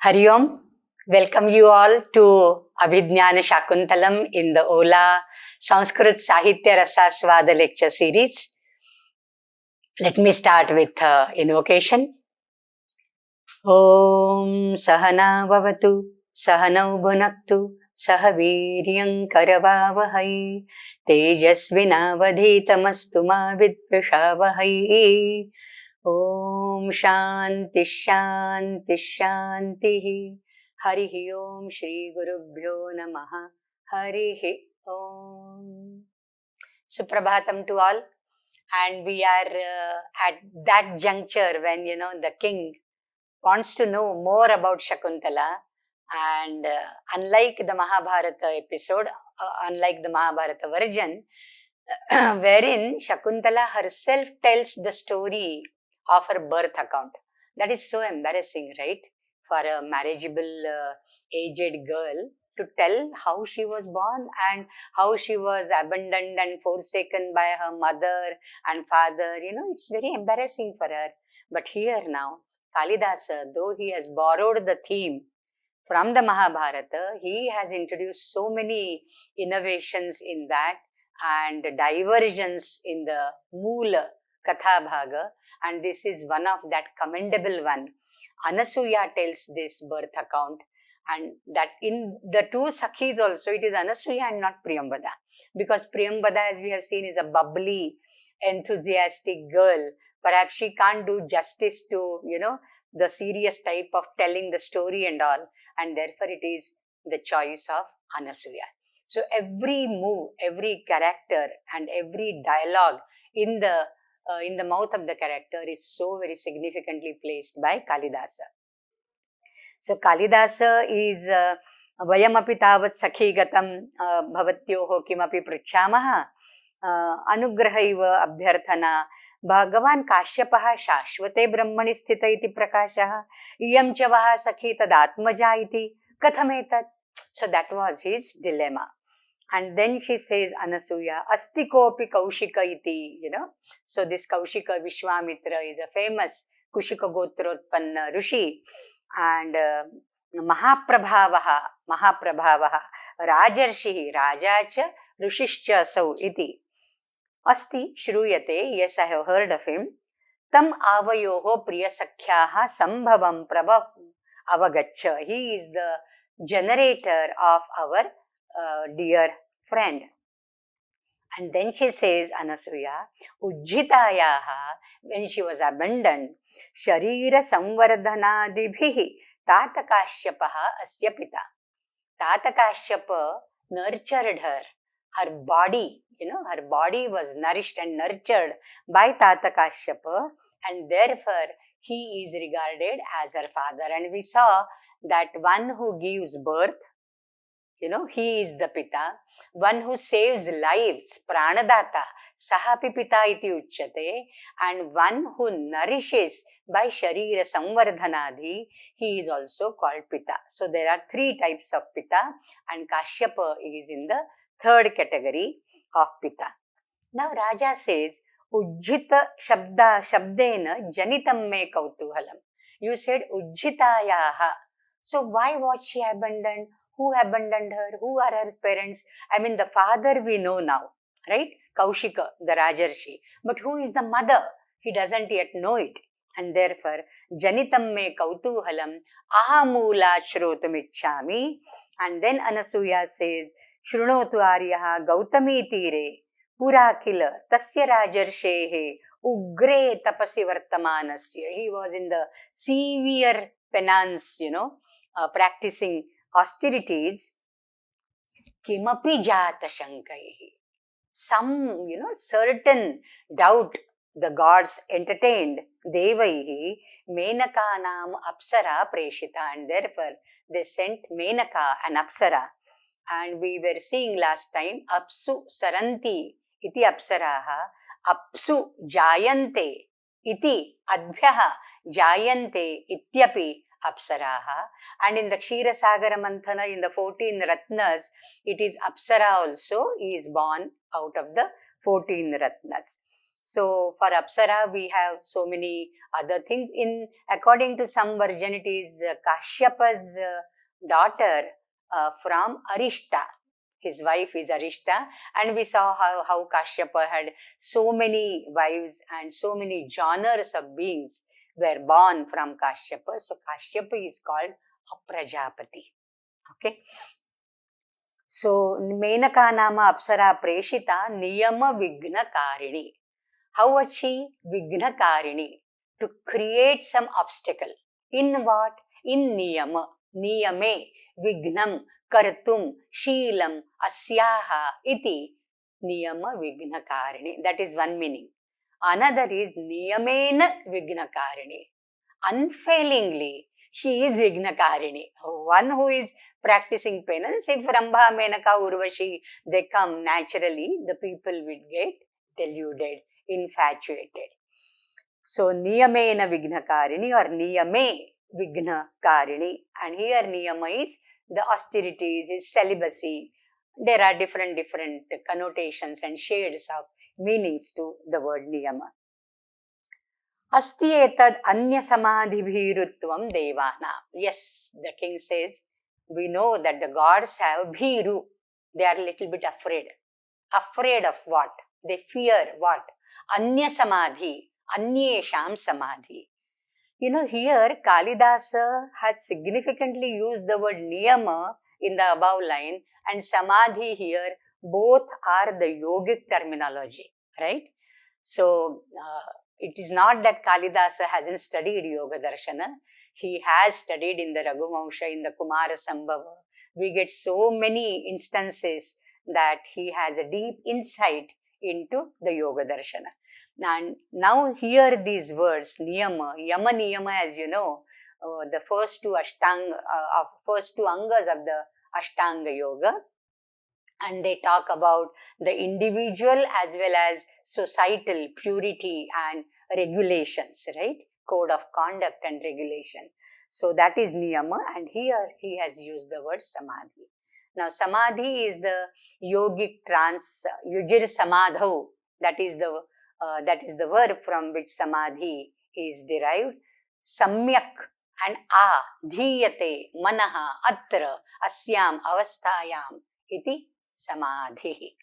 Hari Om. Welcome you all to Abhijnana Shakuntalam in the Ola Sanskrit Sahitya Rasaswada lecture series. Let me start with invocation. Om Sahana Bhavatu Sahanau Bhunaktu Sahaviryam Karavavahai Tejasvinavadhitamastu ma vidvishavahai. Om Shanti Shanti Shanti. Harihi Om Shri Gurubhyo Namaha. Harihi Om. Suprabhatam to all. And we are at that juncture when, the king wants to know more about Shakuntala. And unlike the Mahabharata episode, unlike the Mahabharata version, wherein Shakuntala herself tells the story of her birth account. That is so embarrassing, right? For a marriageable aged girl to tell how she was born and how she was abandoned and forsaken by her mother and father. It's very embarrassing for her. But here now, Kalidasa, though he has borrowed the theme from the Mahabharata, he has introduced so many innovations in that and diversions in the Moola Katha Bhaga, and this is one of that commendable one. Anasuya tells this birth account, and that in the two Sakhis also it is Anasuya and not Priyambada, because Priyambada, as we have seen, is a bubbly, enthusiastic girl. Perhaps she can't do justice to, the serious type of telling the story and all, and therefore it is the choice of Anasuya. So every move, every character and every dialogue in the mouth of the character is so very significantly placed by Kalidasa. So Kalidasa is Vayamapi tavat sakhi gatam bhavatyoho kimapi pruchamaha anugrahaiva abhyarthana Bhagavan Kashyapaha Shashvate Brahmani Sthita iti prakashaha iyam cha vaha sakhi tadatmaja iti kathametat. So that was his dilemma. And then she says, Anasuya, Asti kopi Kaushika iti, So this Kaushika Vishwamitra is a famous Kushika Gotrotpanna Rishi. And Mahaprabhavaha, Rajarshihi, Rajacha, Rishishcha Sau iti. Asti Shruyate, yes, I have heard of him. Tam avayoho priyasakhyaha sambhavam prabha avagacha. He is the generator of our dear friend. And then she says, Anasuya, Ujjitayaha, when she was abandoned, Sharira Samvardhanadibhihi Tatakashyapaha Asya Pita. Tatakashyapa nurtured her. Her body, her body was nourished and nurtured by Tatakashyapa, and therefore he is regarded as her father. And we saw that one who gives birth, he is the Pita. One who saves lives, Pranadata, Sahapi Pita iti uchyate. And one who nourishes by Sharira Samvardhanadi, he is also called Pita. So there are three types of Pita, and Kashyapa is in the third category of Pita. Now Raja says, Ujjita Shabdena Janitam me Kautuhalam. You said Ujjitayaha. So why was she abandoned? Who abandoned her? Who are her parents? I mean, the father we know now, right? Kaushika, the Rajarshi. But who is the mother? He doesn't yet know it. And therefore, Janitam me Kautuhalam ahamula shrotumichami. And then Anasuya says, Shrunotu aryaha Gautami tire Purakila tasya Rajarshehe ugre tapasi vartamanasya. He was in the severe penance, practicing austerities. Kimapi jata shankaihi. Some, certain doubt the gods entertained. Devaihi Menakanam Apsara Preshita. And therefore they sent Menaka, an Apsara. And we were seeing last time, Apsu Saranti iti Apsaraha, Apsu Jayante iti Adbhyaha Jayante ityapi Apsaraha. And in the Kshira Sagara Manthana, in the 14 Ratnas, it is Apsara also. He is born out of the 14 Ratnas. So for Apsara, we have so many other things. According to some version, it is Kashyapa's daughter from Arishta. His wife is Arishta, and we saw how Kashyapa had so many wives and so many genres of beings were born from Kashyapa. So Kashyapa is called a Prajapati. Okay. So Menaka Nama Apsara Preshita Niyama Vigna Karini. How was she Vigna Karini? To create some obstacle. In what? In Niyama. Niyame Vignam Kartum Sheelam Asyaha Iti Niyama Vigna Karini. That is one meaning. Another is Niyamena Vigna Karini. Unfailingly, she is Vigna Karini. One who is practicing penance, if Rambha, Menaka, Urvashi, they come naturally, the people will get deluded, infatuated. So, Niyamena Vignakarini or Niyame Vignakarini. And here Niyama is the austerities, is celibacy. There are different connotations and shades of meanings to the word Niyama. Asti etad anya samadhibhirutvam devana. Yes, the king says, we know that the gods have bhiru. They are a little bit afraid. Afraid of what? They fear what? Anya samadhi. Anyesham samadhi. You know, here Kalidasa has significantly used the word niyama in the above line and samadhi here. Both are the yogic terminology, right? So, it is not that Kalidasa hasn't studied Yoga Darshana. He has studied in the Raghuvamsha, in the Kumara Sambhava. We get so many instances that he has a deep insight into the Yoga Darshana. And now here these words, Niyama, Yama Niyama, as you know, the first two angas of the Ashtanga Yoga. And they talk about the individual as well as societal purity and regulations, right? Code of conduct and regulation. So that is niyama, and here he has used the word samadhi. Now samadhi is the yogic trance, yujir samadho. That is the verb from which samadhi is derived. Samyak and dhiyate manaha atra asyam avasthayam iti samadhi.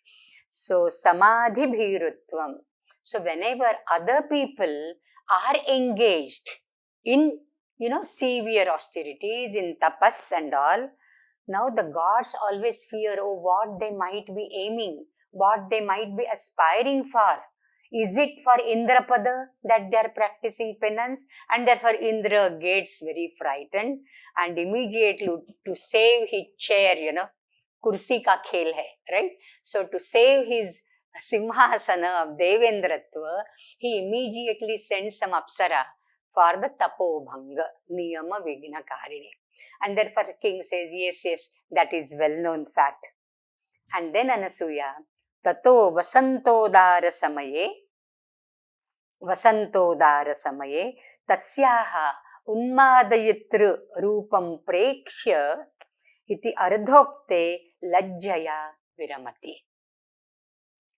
So samadhi bhirutvam. So whenever other people are engaged in, severe austerities, in tapas and all, now the gods always fear, what they might be aiming, what they might be aspiring for. Is it for Indrapada that they are practicing penance? And therefore Indra gets very frightened and immediately to save his chair, kursi ka khel hai, right? So to save his simhasana of Devendratva, he immediately sends some apsara for the tapobhanga, niyama vigna karini. And therefore the king says, yes, that is well-known fact. And then Anasuya, tato vasantodara samaye tasyaha unmadayitru rupam prekshya iti ardhokte lajjaya viramati.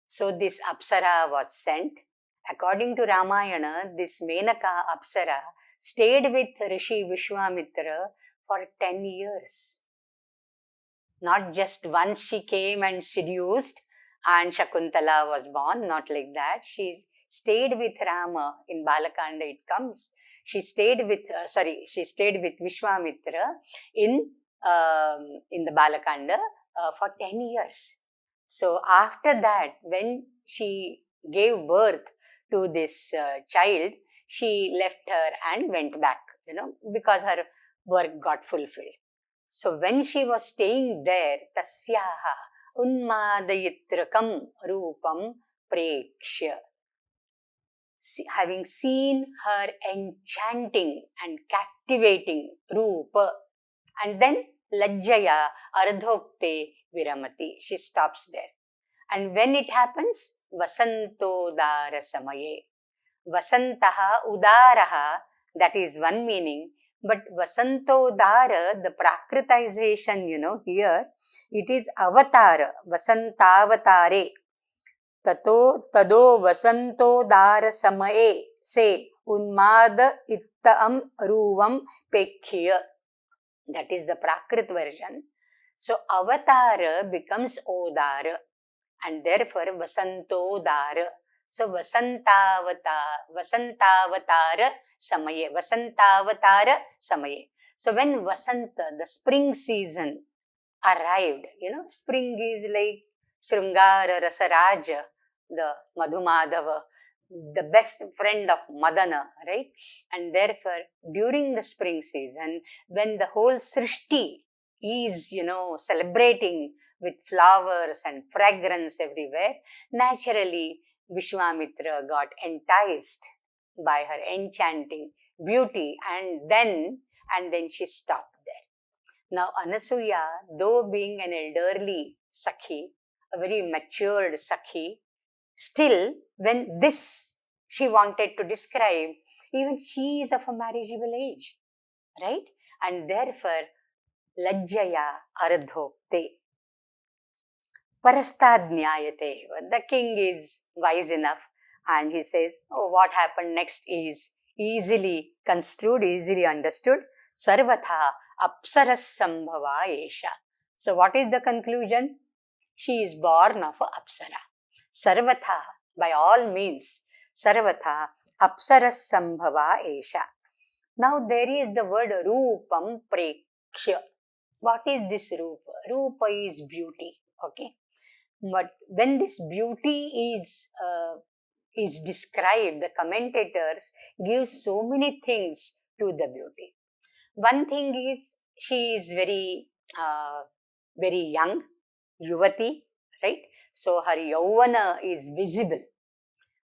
So this apsara was sent. According to Ramayana, this Menaka apsara stayed with Rishi Vishwamitra for 10 years. Not just once she came and seduced and Shakuntala was born, not like that. She stayed with Rama in Balakanda, it comes. She stayed with Vishwamitra in the Balakanda for 10 years. So after that, when she gave birth to this child, she left her and went back, because her work got fulfilled. So when she was staying there, tasyaha unmadayitrakam rupam prekshya. Having seen her enchanting and captivating rupa, and then lajjaya ardhokte viramati. She stops there. And when it happens, vasantodara samaye. Vasantaha udaraha, that is one meaning. But vasantodara, the prakritization, here, it is avatara, vasantavatare. तदो वसंतोदार समये से उन्माद ittam ruvam pekhya. That is the Prakrit version. So Avatara becomes Odara and therefore Vasantodara. So Vasantavatara Samaye. So when Vasanta, the spring season, arrived, spring is like Sringara Rasaraja, the Madhumadava, the best friend of Madana, right? And therefore, during the spring season, when the whole Srishti is, celebrating with flowers and fragrance everywhere, naturally, Vishwamitra got enticed by her enchanting beauty and then she stopped there. Now, Anasuya, though being an elderly Sakhi, a very matured Sakhi, still, when this she wanted to describe, even she is of a marriageable age, right? And therefore, Lajjaya Ardhopte. Parastad Nyayate. The king is wise enough and he says, oh, what happened next is easily construed, easily understood. Sarvatha Apsaras Sambhava Esha. So, what is the conclusion? She is born of Apsara. Sarvatha, by all means, Sarvatha Apsaras Sambhava Esha. Now, there is the word Rupam Prekshya. What is this Rupa? Rupa is beauty, okay? But when this beauty is described, the commentators give so many things to the beauty. One thing is she is very young, Yuvati, right? So her Yauvana is visible.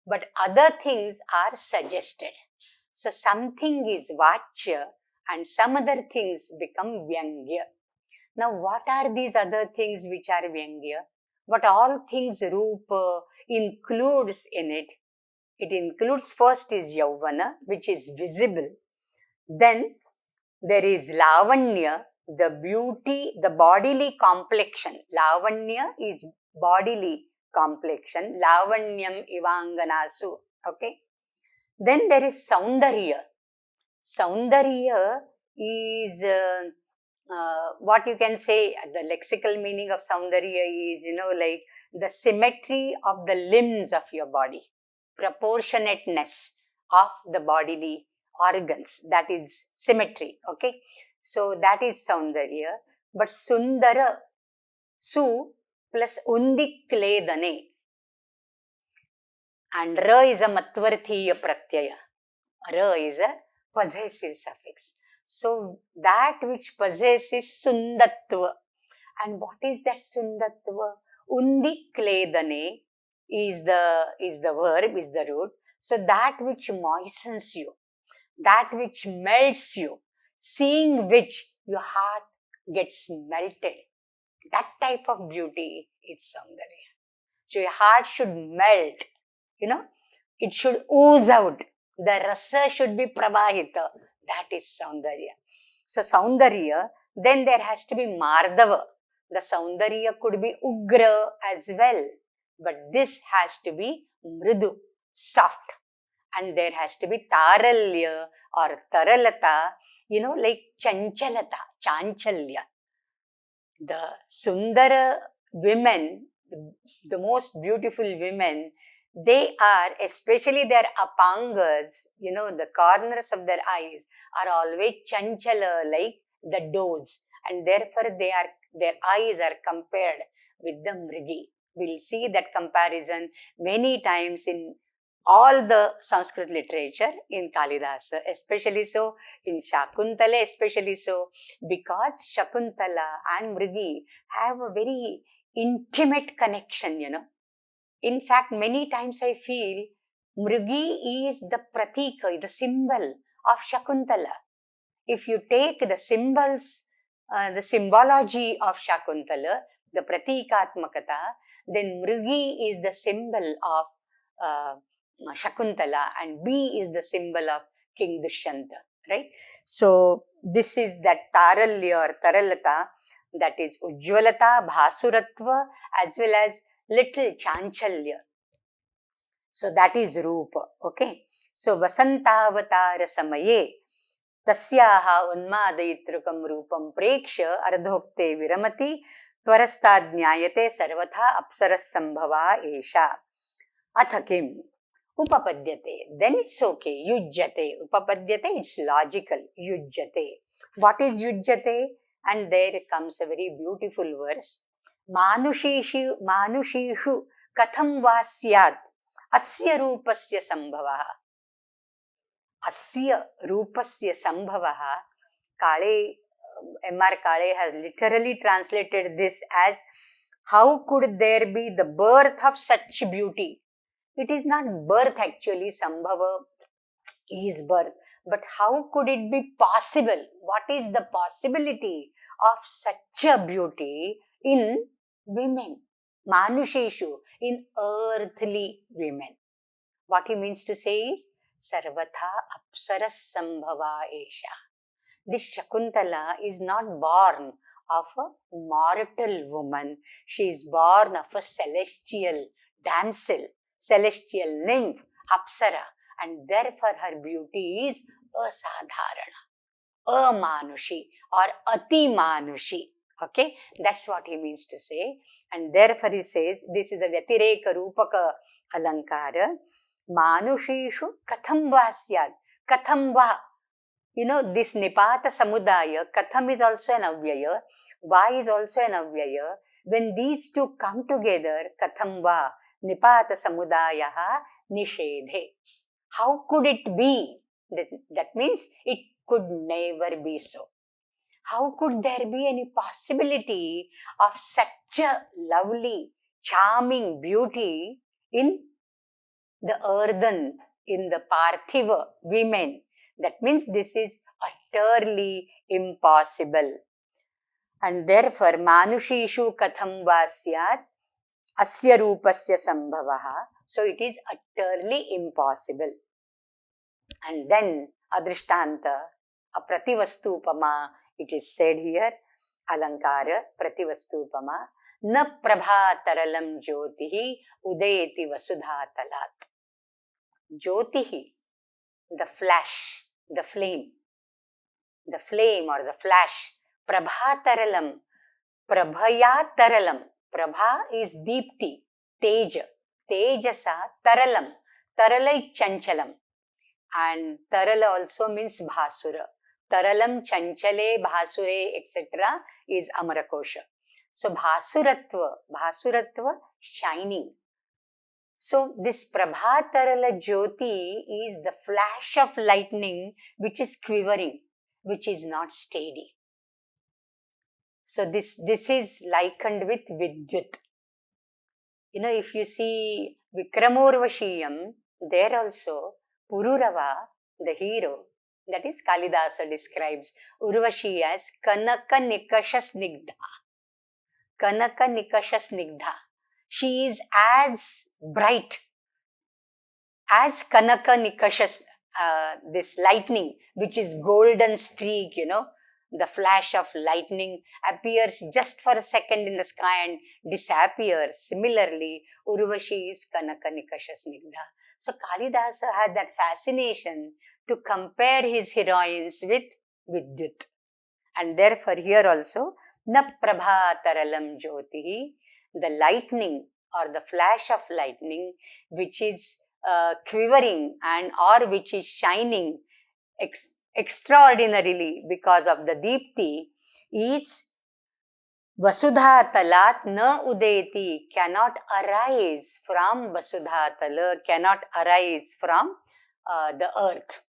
But other things are suggested. So something is Vachya and some other things become Vyangya. Now what are these other things which are Vyangya? What all things Rupa includes in it? It includes first is Yauvana, which is visible. Then there is Lavanya, the beauty, the bodily complexion. Lavanya is bodily complexion. Lavanyam Ivanganasu. Okay. Then there is Saundarya. Saundarya is what you can say, the lexical meaning of Saundarya is, like the symmetry of the limbs of your body, proportionateness of the bodily organs, that is symmetry, okay? So that is Saundarya. But Sundara, Su plus Undikledane, and Ra is a Matvarthiya Pratyaya. Ra is a possessive suffix. So that which possesses Sundatva. And what is that Sundatva? Undikledane is the verb, is the root. So that which moistens you, that which melts you, seeing which your heart gets melted. That type of beauty is Saundarya. So your heart should melt, it should ooze out. The rasa should be prabhahita. That is Saundarya. So Saundarya, then there has to be Mardava. The Saundarya could be Ugra as well. But this has to be Mridu, soft. And there has to be Taralya or Taralata, like Chanchalata, Chanchalya. The Sundara women, the most beautiful women, they are, especially their apangas, the corners of their eyes are always chanchala like the does, and therefore their eyes are compared with the mrigi. We'll see that comparison many times in all the Sanskrit literature in Kalidasa, especially so in Shakuntala, especially so because Shakuntala and Mrigi have a very intimate connection, In fact, many times I feel Mrigi is the pratika, the symbol of Shakuntala. If you take the symbols, the symbology of Shakuntala, the pratikatmakata, then Mrigi is the symbol of Shakuntala and B is the symbol of King Dushyanta, right? So, this is that Taralya or Taralata, that is Ujjvalata, Bhasuratva, as well as little Chanchalya. So that is Rupa. Okay. So Vasantavatara Samaye Tasyaha Unmadayitrukam Rupam Prekshya Ardhokte Viramati Tvarastadnyayate Sarvatha Apsaras Sambhava Esha. Atha kim? Upapadyate. Then it's okay. Yujyate. Upapadyate, it's logical. Yujyate. What is yujyate? And there comes a very beautiful verse. Manushishu katham vasyat asya rupasya sambhavaha. Asya rupasya sambhavaha. Kale, M.R. Kale has literally translated this as, how could there be the birth of such beauty? It is not birth actually, Sambhava is birth. But how could it be possible? What is the possibility of such a beauty in women? Manusheshu, in earthly women. What he means to say is, Sarvatha Apsaras Sambhava Esha. This Shakuntala is not born of a mortal woman. She is born of a celestial damsel, celestial nymph, Apsara, and therefore her beauty is asadharana, amanushi or ati manushi. Okay, that's what he means to say. And therefore he says, this is a Vyatireka Rupaka Alankara. Manushishu katham vasyad. Katham va. This Nipata Samudaya, Katham is also an Avyaya, Va is also an Avyaya. When these two come together, Katham Va, Nipata Samudayaha, Nishedhe. How could it be? That means it could never be so. How could there be any possibility of such a lovely, charming beauty in the earthen, in the Parthiva women? That means this is utterly impossible. And therefore, Manushishu katham vasyat asya rupasya sambhavaha. So it is utterly impossible. And then, Adrishtanta, a prativastupama, it is said here, Alankara, prativastupama, na prabha taralam jyotihi udayeti vasudha talat. Jyotihi, the flash, the flame or the flash. Prabha taralam, prabhaya taralam. Prabha is deepti, teja, tejasa taralam. Tarala is chanchalam. And tarala also means bhasura. Taralam, chanchale, bhasure, etc. is Amarakosha. So bhasuratva, shining. So this Prabhatarala Jyoti is the flash of lightning which is quivering, which is not steady. So this is likened with Vidyut. If you see Vikramorvashiyam, there also Pururava, the hero, that is Kalidasa describes Urvashi as Kanaka Nikasha Snigdha. Kanaka Nikasha Snigdha. She is as bright as Kanaka Nikashas, this lightning, which is golden streak, the flash of lightning appears just for a second in the sky and disappears. Similarly, Urvashi is Kanaka Nikasha Snigdha. So Kalidasa had that fascination to compare his heroines with Vidyut. And therefore here also, Na Prabha Taralam Jyotihi, the lightning or the flash of lightning which is quivering and or which is shining extraordinarily because of the Deepti is Vasudha Talat na udeti, cannot arise from Vasudha Tala, cannot arise from the earth.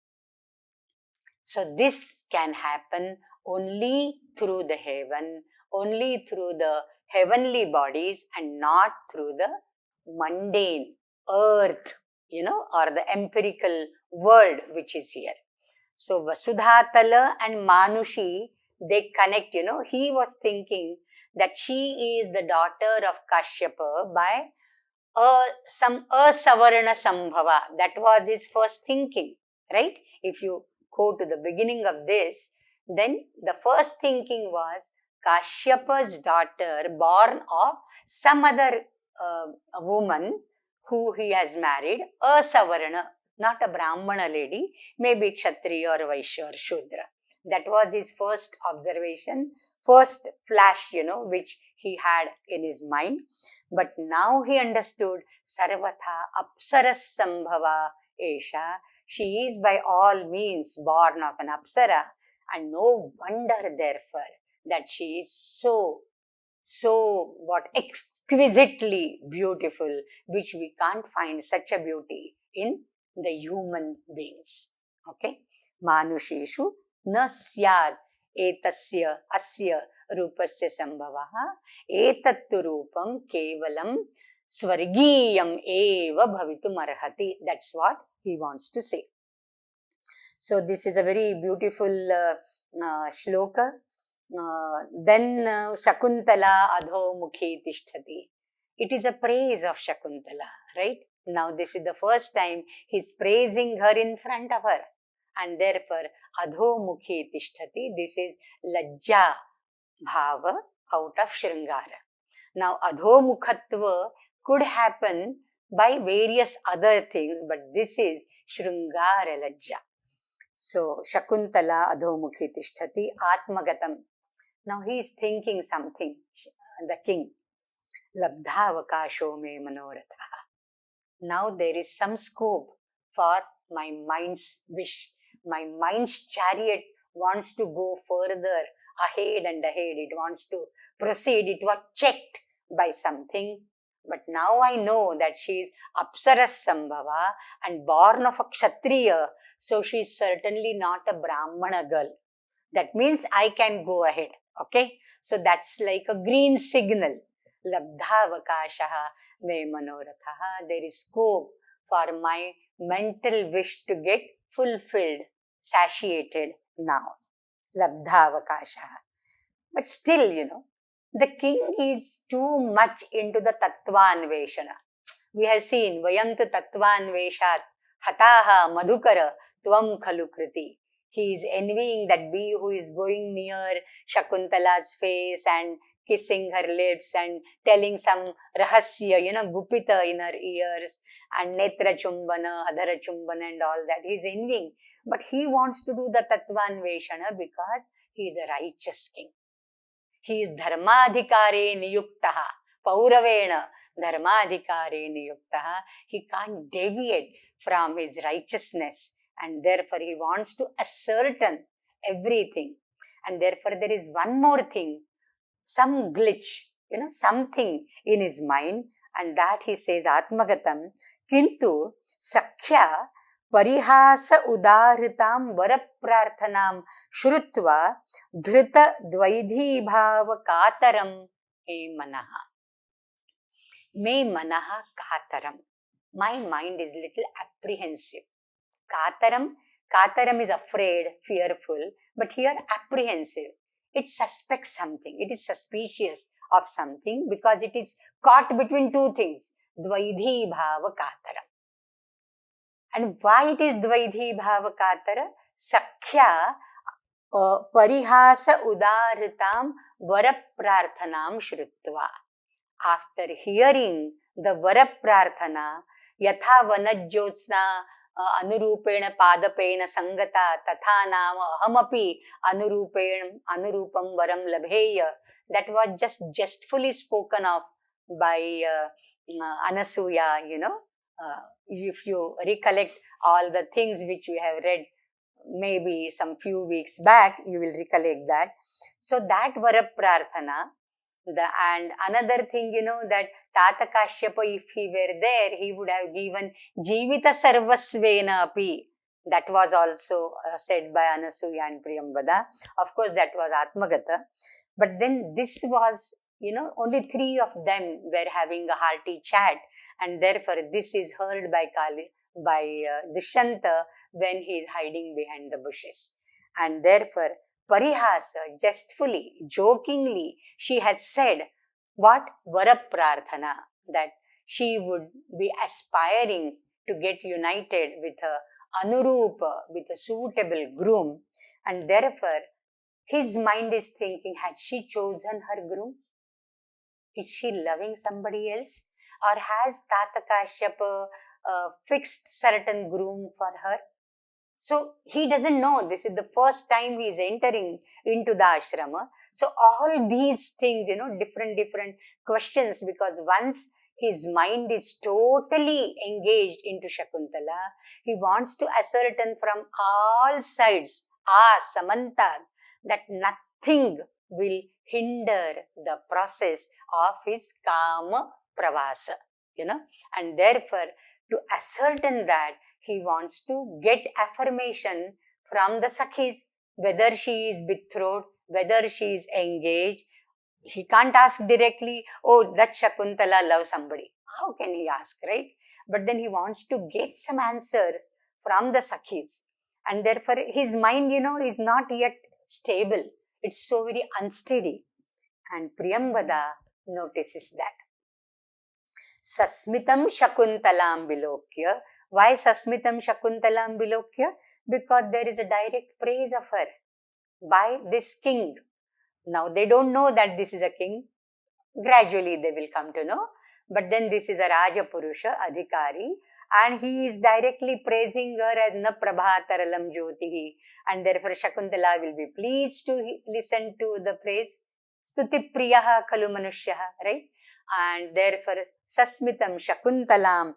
So this can happen only through the heaven, only through the heavenly bodies and not through the mundane earth, or the empirical world which is here. So Vasudhatala and Manushi, they connect, he was thinking that she is the daughter of Kashyapa by some Asavarna Sambhava. That was his first thinking, right? If you go to the beginning of this, then the first thinking was Kashyapa's daughter born of some other woman who he has married, a Savarna, not a Brahmana lady, maybe Kshatriya or Vaishya or Shudra. That was his first observation, first flash, which he had in his mind. But now he understood, Sarvatha Apsaras Sambhava Esha. She is by all means born of an Apsara, and no wonder therefore that she is so exquisitely beautiful, which we can't find such a beauty in the human beings. Okay? Manusheshu na syad etasya asya rupasya sambhavaha etattu rupam kevalam swargiyam eva bhavitum arhati. That's what he wants to say. So this is a very beautiful shloka. Then Shakuntala adho mukhi tishtati. It is a praise of Shakuntala, right? Now this is the first time he's praising her in front of her. And therefore, adho mukhi tishtati. This is lajja bhava out of Shringara. Now adho mukhatva could happen by various other things, but this is Shringara lajja. So Shakuntala adho mukhi tishtati atmagatam. Now he is thinking something, the king. Labdhavakasho me manoratha. Now there is some scope for my mind's wish. My mind's chariot wants to go further, ahead and ahead. It wants to proceed. It was checked by something. But now I know that she is Apsaras Sambhava and born of a Kshatriya. So she is certainly not a Brahmana girl. That means I can go ahead. Okay, so that's like a green signal. Labdhavakashaha me manorathaha. There is scope for my mental wish to get fulfilled, satiated now. Labdhavakashaha. But still, the king is too much into the tattvanveshana. We have seen Vayantu tattvanveshat hataha madhukara tvam khalu kriti. He is envying that bee who is going near Shakuntala's face and kissing her lips and telling some rahasya, gupita in her ears and netra chumbana, adhara chumbana and all that. He is envying. But he wants to do the tattvanveshana because he is a righteous king. He is dharmadhikare niyuktaha, pauravena dharmadhikare niyuktaha. He can't deviate from his righteousness. And therefore, he wants to ascertain everything. And therefore, there is one more thing, some glitch, something in his mind. And that he says, Atmagatam, kintu sakhya parihasa udahritam varaprarthanam shrutva dhrita dvaidhi bhava kataram me manaha. Me manaha kataram. My mind is little apprehensive. Kataram is afraid, fearful, but here apprehensive. It suspects something. It is suspicious of something because it is caught between two things. Dvaidhi bhava kataram. And why it is dvaidhi bhava katara? Sakhya parihasa udaritam varaprarthanam shrutva. After hearing the varaprarthana, yatha vanajyotsna anurupena padapena sangata tatha nama ahamapi anurupam varam labheya. That was just jestfully spoken of by Anasuya, if you recollect all the things which we have read maybe some few weeks back, you will recollect that. So that varaprarthana, and another thing, that Tata Kashyapa, if he were there, he would have given Jivita Sarvasvena api. That was also said by Anasuya and Priyambada. Of course, that was Atmagata. But then this was, only three of them were having a hearty chat. And therefore, this is heard by Dushyanta when he is hiding behind the bushes. And therefore, parihasa, jestfully, jokingly, she has said, what? Varaprarthana, that she would be aspiring to get united with a Anurupa, with a suitable groom. And therefore, his mind is thinking, had she chosen her groom? Is she loving somebody else? Or has Tata Kashyapa fixed certain groom for her? So he doesn't know. This is the first time he is entering into the ashrama. So all these things, different questions, because once his mind is totally engaged into Shakuntala, he wants to ascertain from all sides, Samanta, that nothing will hinder the process of his Kama Pravasa, and therefore to ascertain that he wants to get affirmation from the Sakhis, whether she is betrothed, whether she is engaged. He can't ask directly, oh, that Shakuntala loves somebody. How can he ask, right? But then he wants to get some answers from the Sakhis. And therefore, his mind, is not yet stable. It's so very unsteady. And Priyambada notices that. Sasmitam Shakuntalam Bilokya. Why Sasmitam Shakuntalam Bilokya? Because there is a direct praise of her by this king. Now they don't know that this is a king. Gradually they will come to know. But then this is a Raja Purusha, Adhikari, and he is directly praising her as Na Prabhataralam Jyotihi. And therefore Shakuntala will be pleased to listen to the praise. Stuti Priyaha Kalu Manushyaha, right? And therefore Sasmitam Shakuntalam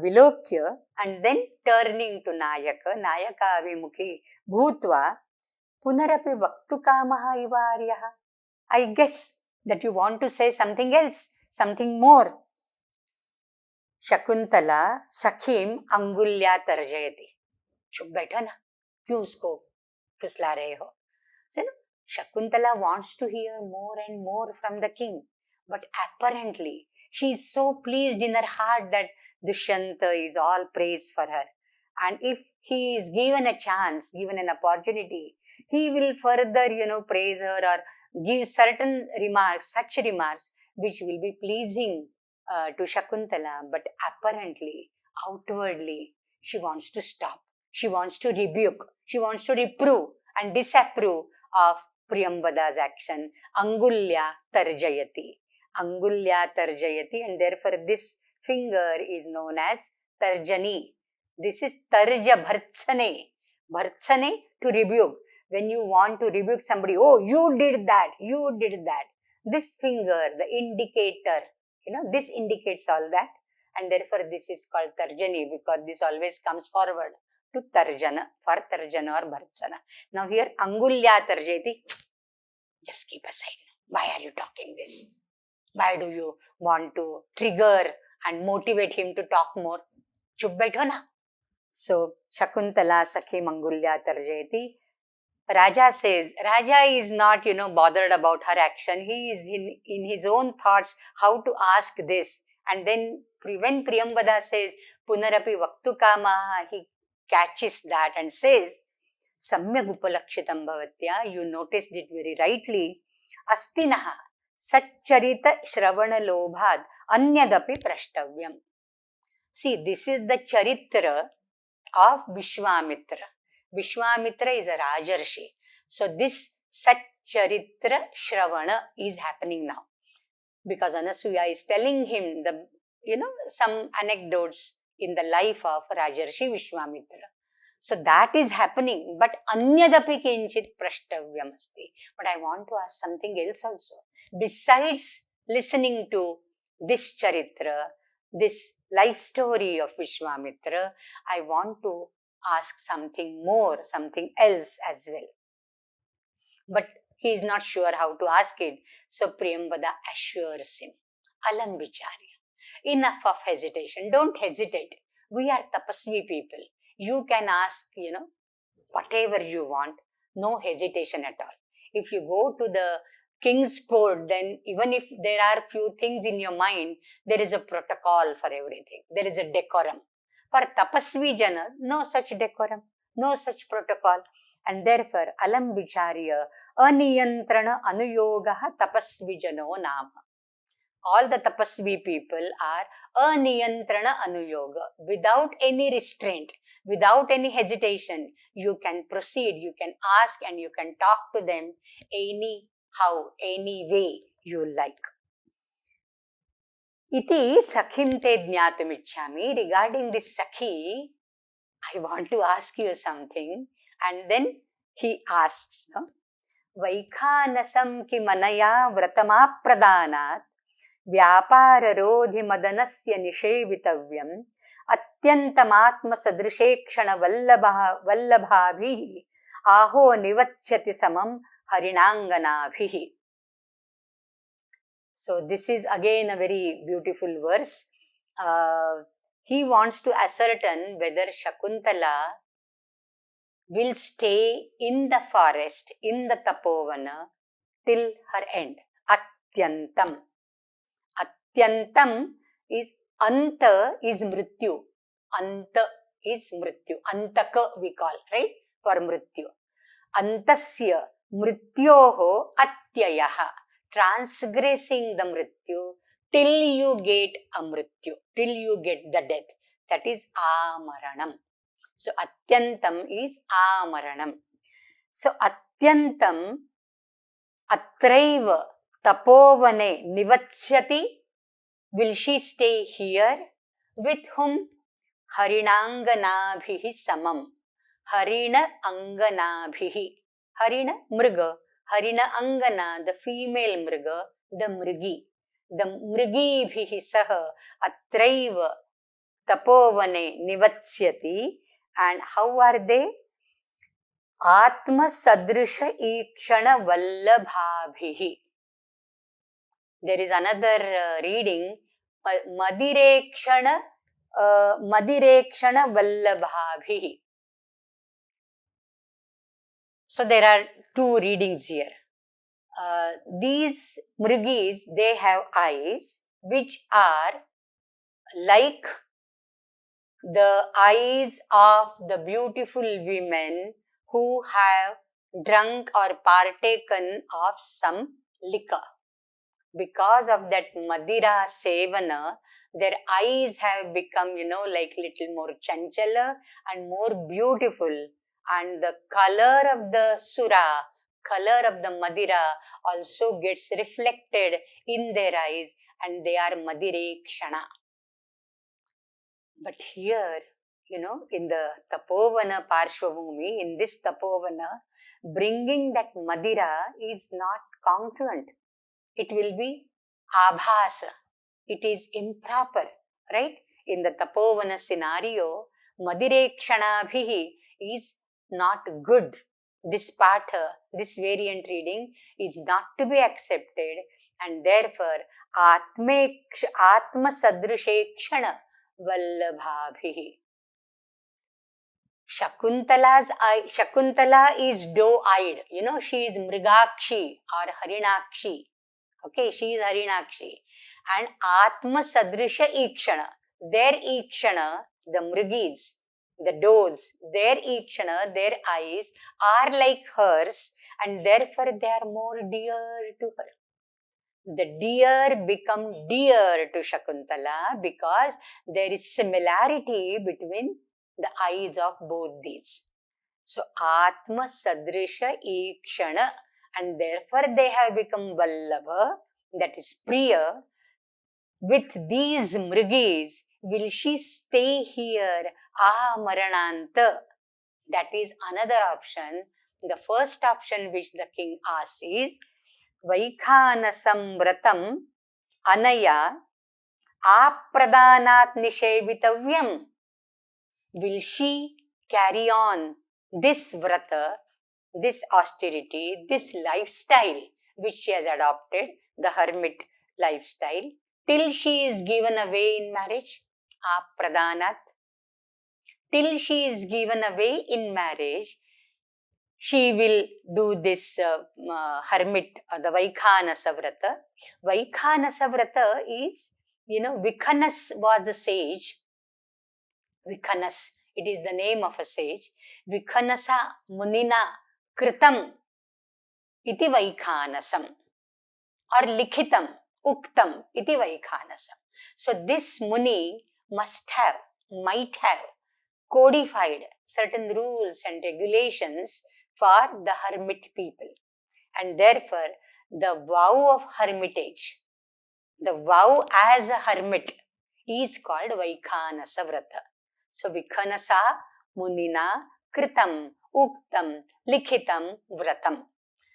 Vilokya, and then turning to Nayaka Avimukhi Bhutva Punarapi Vaktukamaha Ivaryaha. I guess that you want to say something else, something more. Shakuntala Sakhim Angulya Tarjayati. चुप बैठो ना, क्यों उसको फुसला रहे हो? So, Shakuntala wants to hear more and more from the king, but apparently she is so pleased in her heart that Dushyanta is all praise for her. And if he is given a chance, given an opportunity, he will further, praise her or give certain remarks, such remarks, which will be pleasing to Shakuntala. But apparently, outwardly, she wants to stop. She wants to rebuke. She wants to reprove and disapprove of Priyambada's action. Angulya Tarjayati. Angulya Tarjayati, and therefore this finger is known as Tarjani. This is Tarja Bhartsane. Bhartsane, to rebuke. When you want to rebuke somebody, oh, you did that. This finger, the indicator, this indicates all that. And therefore this is called Tarjani, because this always comes forward to Tarjana, for Tarjana or Bhartsana. Now here, Angulya Tarjayati, just keep aside. Why are you talking this? Why do you want to trigger and motivate him to talk more? Chup baitho na. So, Shakuntala Sakhi Angulya Tarjayati. Raja says, Raja is not, bothered about her action. He is in his own thoughts how to ask this. And then when Priyambada says, Punarapi Vaktukama, he catches that and says, Samyak Upalakshitam Bhavatya, you noticed it very rightly, Astinaha Satcharita Shravana Lobhad Anyadapi Prashtavyam. See, this is the Charitra of Vishwamitra. Vishwamitra is a Rajarshi. So this Satcharitra Shravana is happening now. Because Anasuya is telling him some anecdotes in the life of Rajarshi Vishwamitra. So that is happening, but Anyadapi Kinchit Prashtavyam Asti. But I want to ask something else also. Besides listening to this Charitra, this life story of Vishwamitra, I want to ask something more, something else as well. But he is not sure how to ask it. So Priyambada assures him, Alam Vicharya, enough of hesitation. Don't hesitate. We are tapasvi people. You can ask, whatever you want. No hesitation at all. If you go to the king's court, then even if there are few things in your mind, there is a protocol for everything. There is a decorum. For tapasvi jana, no such decorum, no such protocol. And therefore, Alam Vicharya, Aniyantrana Anuyogaha Tapasvi Jano Nama. All the tapasvi people are Aniyantrana Anuyoga. Without any restraint, without any hesitation, you can proceed, you can ask, and you can talk to them anyhow, any way you like. Iti sakhim te jnatamichhami. Regarding this Sakhi, I want to ask you something. And then he asks, no? Vaikhanasam kimanaya vratamapradhanat व्यापाररोधिमदनस्य निषेवितव्यम् अत्यन्तमात्मसदृशेक्षणवल्लभाभिः आहो निवत्स्यति समं हरिणाङ्गनाभिः. So this is again a very beautiful verse. He wants to ascertain whether Shakuntala will stay in the forest, in the Tapovana, till her end. Atyantam. Atyantam is anta is mrityu. Anta is mrityu. Antaka we call, right? For mrityu. Antasya mrityoho atyayaha. Transgressing the mrityu till you get a mrityu, till you get the death. That is amaranam. So atyantam is amaranam. So atyantam atraiva tapovane nivatsyati. Will she stay here? With whom? Harinanganabhihi samam. Harina anganabhihi. Harina mriga. Harina angana, the female mriga, the mrigi. The mrigibhihi saha atraiva tapovane nivatsyati. And how are they? Atma sadrisha ikshana vallabhabhihi. There is another reading, Madirekshana Vallabhabhihi. So there are two readings here. These mrigis, they have eyes which are like the eyes of the beautiful women who have drunk or partaken of some liquor. Because of that Madira Sevana, their eyes have become, like little more chanchala and more beautiful. And the color of the Sura, color of the Madira also gets reflected in their eyes, and they are Madirekshana. But here, in the Tapovana Parshvabhumi, in this Tapovana, bringing that Madira is not congruent. It will be abhasa. It is improper, right? In the Tapovana scenario, Madirekshanabhihi is not good. This patha, this variant reading is not to be accepted, and therefore Atma Sadrishekshana Vallabhabhihi. Shakuntala is doe-eyed. She is Mrigakshi or Harinakshi. Okay, she is Harinakshi. And Atma Sadrisha Ikshana. Their Ikshana, the Mrigis, the does, their Ikshana, their eyes are like hers, and therefore they are more dear to her. The deer become dear to Shakuntala because there is similarity between the eyes of both these. So Atma Sadrisha Ikshana, and therefore they have become Vallabha, that is Priya. With these Mrigis, will she stay here? Marananta. That is another option. The first option which the king asks is Vaikhanasam vratam anaya apradanat nishevitavyam. Will she carry on this vrata, this austerity, this lifestyle which she has adopted, the hermit lifestyle, till she is given away in marriage? Apradanat. Till she is given away in marriage, she will do this hermit, the Vaikhanasa vrata. Vaikhanasa vrata is, Vikhanas was a sage. Vikhanas, it is the name of a sage. Vikhanasa munina kritam iti Vaikhanasam, or likhitam, uktam iti Vaikhanasam. So this Muni might have codified certain rules and regulations for the hermit people, and therefore the vow of hermitage The vow as a hermit is called Vaikhanasa Vrata. So Vikhanasa Munina Kritam Uktam Likhitam Vratam.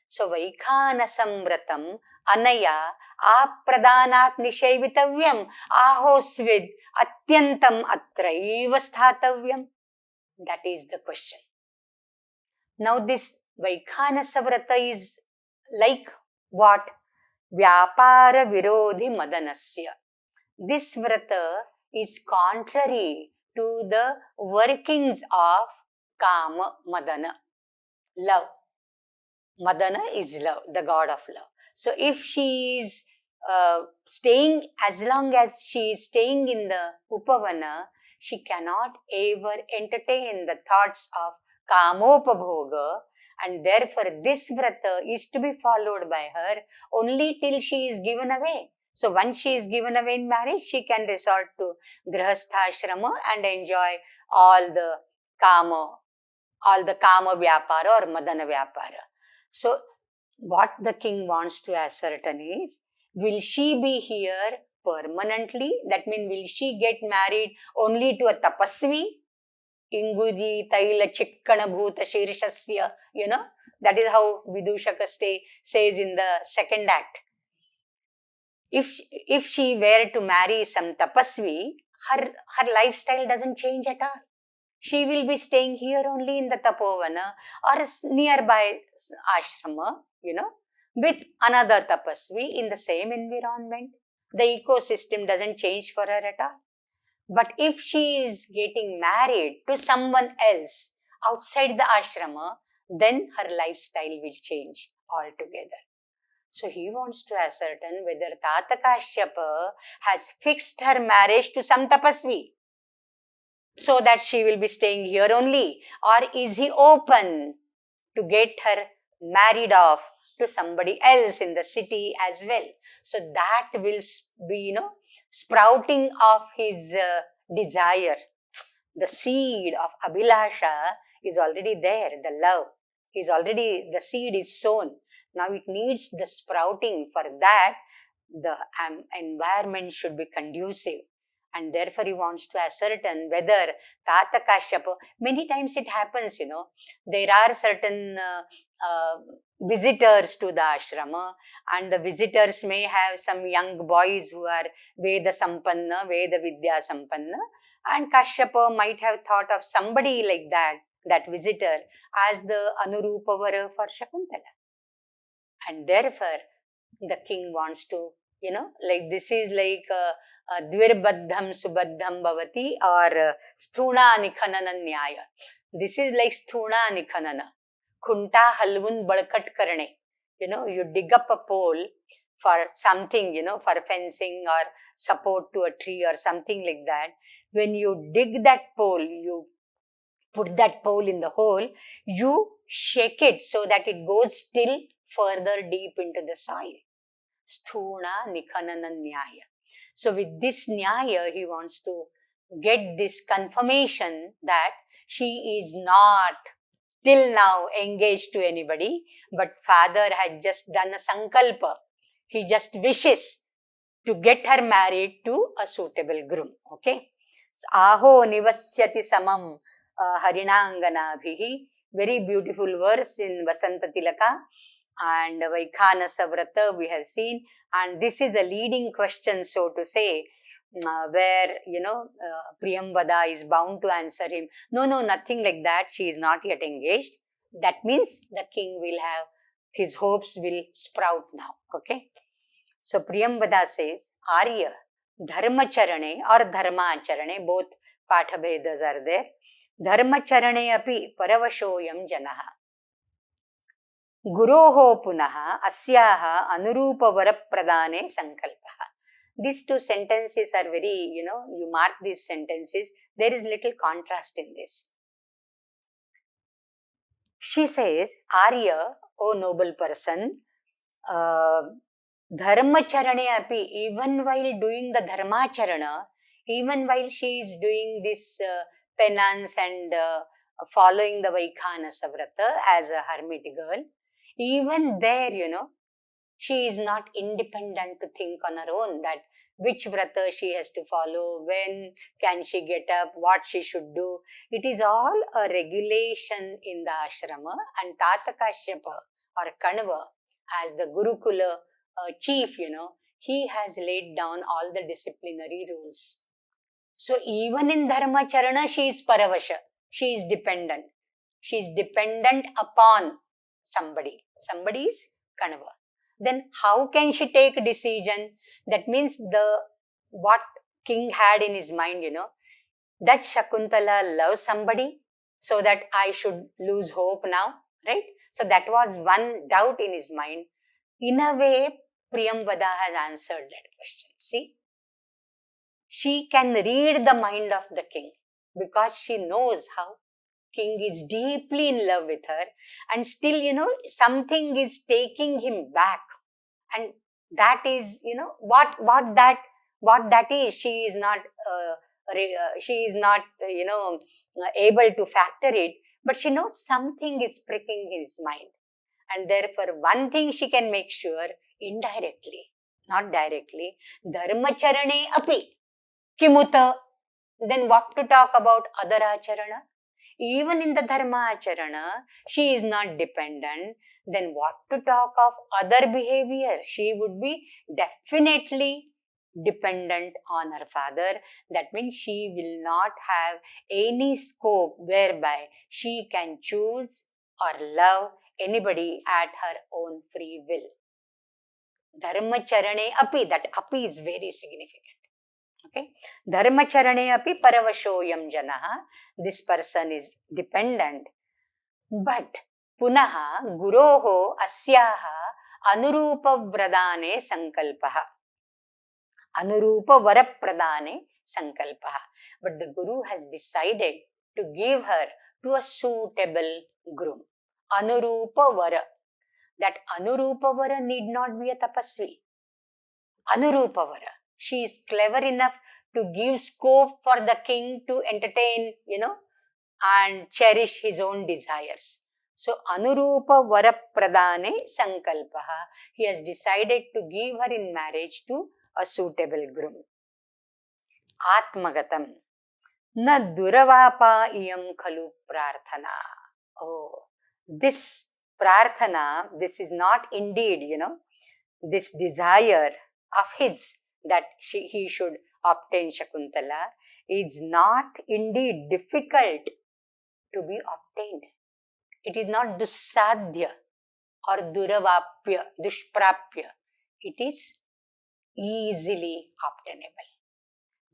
So Vaikhanasam Vratam Anaya Apradanat Nishevitavyam Ahosvid Atyantam Atraiva Sthathavyam. That is the question. Now this Vaikhanasa Vrata is like what? Vyapara Virodhi Madanasya. This vrata is contrary to the workings of Kama Madana, love. Madana is love, the god of love. So if she is staying, as long as she is staying in the Upavana, she cannot ever entertain the thoughts of Kamopabhoga, and therefore this vrata is to be followed by her only till she is given away. So once she is given away in marriage, she can resort to grihastha and enjoy all the kama vyapara or madana vyapara. So what the king wants to ascertain is, will she be here permanently? That means, will she get married only to a tapasvi? Ingudi taila chikkana bhuta shirshasya, that is how Vidushaka says in the second act. If she were to marry some tapasvi, her lifestyle doesn't change at all. She will be staying here only in the tapovana or nearby ashrama, with another tapasvi in the same environment. The ecosystem doesn't change for her at all. But if she is getting married to someone else outside the ashrama, then her lifestyle will change altogether. So he wants to ascertain whether Tata Kashyapa has fixed her marriage to some tapasvi, so that she will be staying here only, or is he open to get her married off to somebody else in the city as well? So that will be, sprouting of his desire. The seed of Abhilasha is already there. The love is already, the seed is sown. Now it needs the sprouting. For that, the environment should be conducive. And therefore he wants to ascertain whether Tata Kashyapa, many times it happens, there are certain visitors to the ashrama, and the visitors may have some young boys who are Veda Sampanna, Veda Vidya Sampanna, and Kashyapa might have thought of somebody like that visitor, as the Anurupavara for Shakuntala. And therefore, the king wants to, like this is like Dvirbaddham Subaddham Bhavati or Sthuna Nikhanana Nyaya. This is like Sthuna Nikhanana. Khunta halvun balkat karne. You dig up a pole for something, for fencing or support to a tree or something like that. When you dig that pole, you put that pole in the hole, you shake it so that it goes still further deep into the soil. Sthuna Nikhanana Nyaya. So with this Nyaya, he wants to get this confirmation that she is not till now engaged to anybody, but father had just done a sankalpa. He just wishes to get her married to a suitable groom. Okay. So, Aho Nivasyati Samam Harinanganabhihi. Very beautiful verse in Vasanta Tilaka. And Vaikhanasa Vrata we have seen, and this is a leading question, so to say, where Priyambada is bound to answer him, no, nothing like that, she is not yet engaged. That means the king will have, his hopes will sprout now. Okay. So Priyambada says, Arya Dharmacharane or Dharmacharane, both Pathabhedas are there. Dharmacharane api paravashoyam janaha. Guroho punaha asyaha anurupavara pradane sankalpaha. These two sentences are very, you mark these sentences, there is little contrast in this. She says, Arya, O noble person, dharmacharane api, even while doing the dharmacharana, even while she is doing this penance and following the Vaikhanasa Vrata as a hermit girl, even there, She is not independent to think on her own that which vrata she has to follow, when can she get up, what she should do. It is all a regulation in the ashrama, and Tata Kashyapa or Kanava, as the Gurukula chief, he has laid down all the disciplinary rules. So even in Dharma Charana, she is Paravasha. She is dependent. She is dependent upon somebody. Somebody is Kanava. Then how can she take a decision? That means what king had in his mind, does Shakuntala love somebody so that I should lose hope now? Right? So that was one doubt in his mind. In a way, Priyambada has answered that question. See? She can read the mind of the king because she knows how king is deeply in love with her, and still, something is taking him back. And that is, what that is, she is not, able to factor it, but she knows something is pricking his mind. And therefore, one thing she can make sure indirectly, not directly, dharmacharane api kimuta. Then what to talk about other acharana? Even in the dharma acharana, she is not dependent. Then what to talk of other behavior? She would be definitely dependent on her father. That means she will not have any scope whereby she can choose or love anybody at her own free will. Dharmacharane api, that api is very significant. Okay, dharmacharane api paravashoyam janaha. This person is dependent, but punaha guroho asyaha anurupa vradane sankalpaha. Anurupa varapradane sankalpaha. But the guru has decided to give her to a suitable groom. Anurupa vara. That anurupa vara need not be a tapasvi. Anurupa vara. She is clever enough to give scope for the king to entertain, and cherish his own desires. So, Anurupa Varapradane Sankalpaha. He has decided to give her in marriage to a suitable groom. Atmagatam. Na duravapa iyam khalu prarthana. Oh, this prarthana, this is not indeed, this desire of his that he should obtain Shakuntala is not indeed difficult to be obtained. It is not dusadhya or duravapya, dushprapya. It is easily obtainable.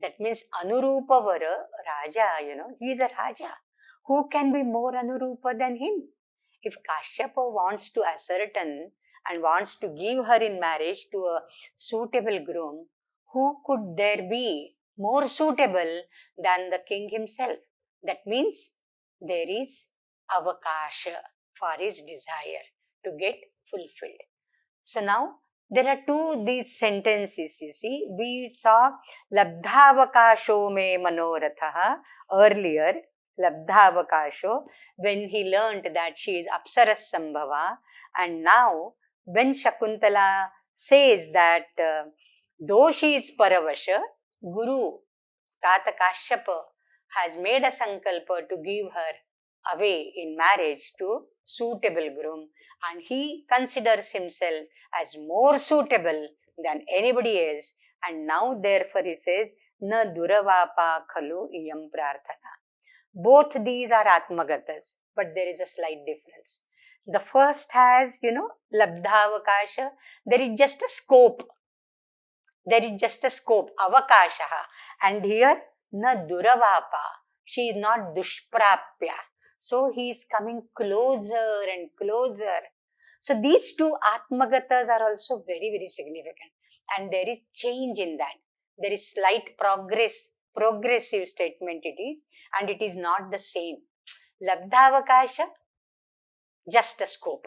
That means Anurupavara, Raja, he is a Raja. Who can be more Anurupa than him? If Kashyapa wants to ascertain and wants to give her in marriage to a suitable groom, who could there be more suitable than the king himself? That means there is avakasha for his desire to get fulfilled. So now there are these sentences, you see. We saw labdhavakasho me manoratha earlier. Labdhavakasho, when he learnt that she is Apsaras Sambhava, and now when Shakuntala says that though she is Paravasha, Guru Tata Kashyapa has made a sankalpa to give her away in marriage to suitable groom, and he considers himself as more suitable than anybody else, and now therefore he says na duravapa khalu iyam prarthana. Both these are atmagatas, but there is a slight difference. The first has, labdhavakasha. There is just a scope. There is just a scope, avakashaha. And here, na duravapa. She is not dushprapya. So he is coming closer and closer. So these two atmagatas are also very, very significant. And there is change in that. There is slight progressive statement it is, and it is not the same. Labdhavakasha, just a scope.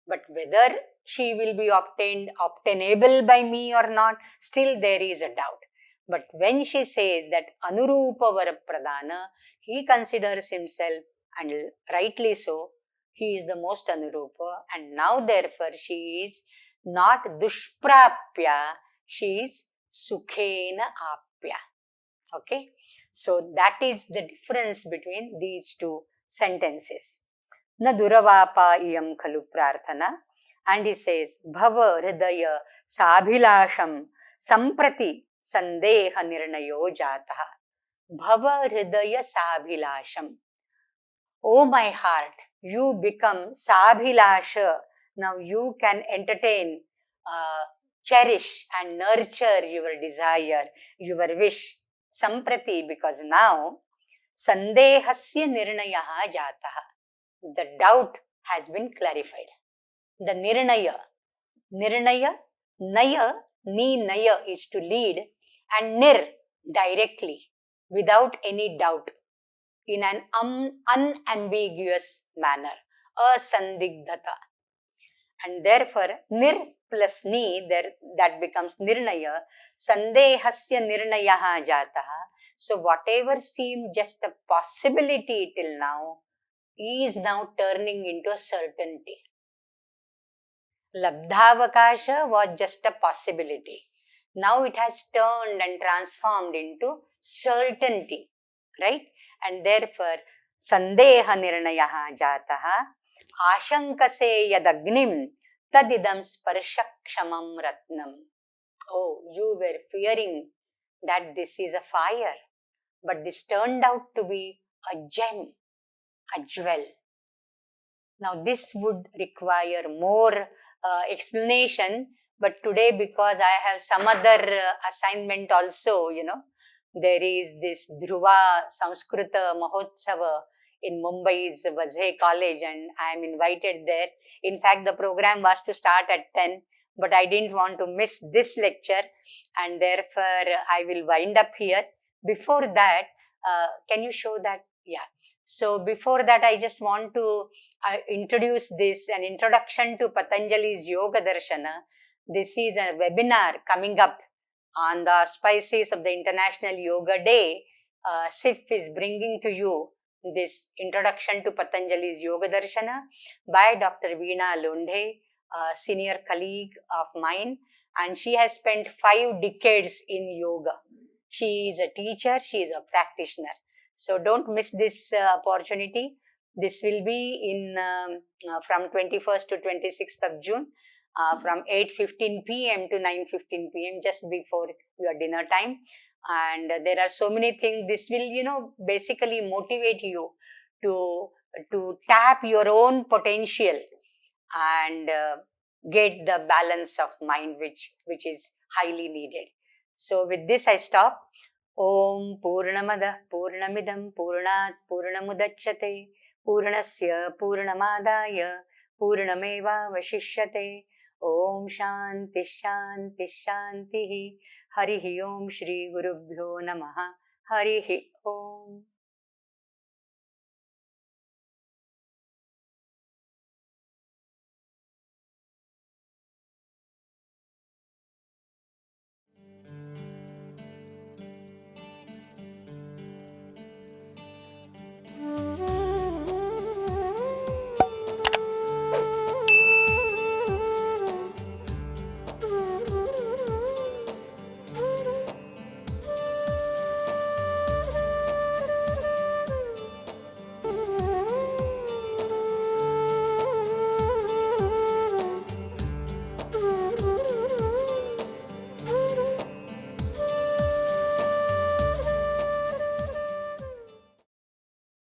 But whether she will be obtainable by me or not, still there is a doubt. But when she says that Anurupa Varapradana, he considers himself, and rightly so, he is the most Anurupa, and now therefore she is not dushprapya, she is sukhena apya. Okay, so that is the difference between these two sentences. Na duravapa iyam khalu prarthana. And he says, Bhava hridaya sabhilasham samprati sandeha nirnayo jataha. Bhava hridaya sabhilasham. Oh my heart, you become sabhilasha. Now you can entertain, cherish and nurture your desire, your wish. Samprati, because now sandehasya nirnayaha jataha. The doubt has been clarified. The nirnaya, naya, ni naya is to lead, and nir, directly, without any doubt, in an unambiguous manner, asandigdhata. And therefore, nir plus ni, there, that becomes nirnaya, sandehasya nirnayaha jataha. So whatever seemed just a possibility till now is now turning into a certainty. Labdhavakasha was just a possibility. Now it has turned and transformed into certainty, right? And therefore, sandeha nirnayaha jataha ashankase yadagnim tadidam sparshakshamam ratnam. Oh, you were fearing that this is a fire, but this turned out to be a gem, a jewel. Now this would require more explanation, but today, because I have some other assignment also, there is this Dhruva Samskrita Mahotsava in Mumbai's Vazhe College, and I am invited there. In fact, the program was to start at 10, but I didn't want to miss this lecture, and therefore I will wind up here. Before that, can you show that? Yeah. So before that, I just want to introduce this, an introduction to Patanjali's Yoga Darshana. This is a webinar coming up on the auspices of the International Yoga Day. SIF is bringing to you this introduction to Patanjali's Yoga Darshana by Dr. Veena Londhe, a senior colleague of mine, and she has spent 5 decades in yoga. She is a teacher, she is a practitioner. So don't miss this opportunity. This will be in from 21st to 26th of June, from 8:15 p.m. to 9:15 p.m. just before your dinner time. And there are so many things. This will, basically motivate you to tap your own potential and get the balance of mind which is highly needed. So with this I stop. Om Purnamada Purnamidam Purnat Purnamudachyate Purnasya Purnamadaya Purnameva Vashishyate. Om Shanti Shanti Shanti. Harihi Om Shri Gurubhyo Namaha. Harihi Om.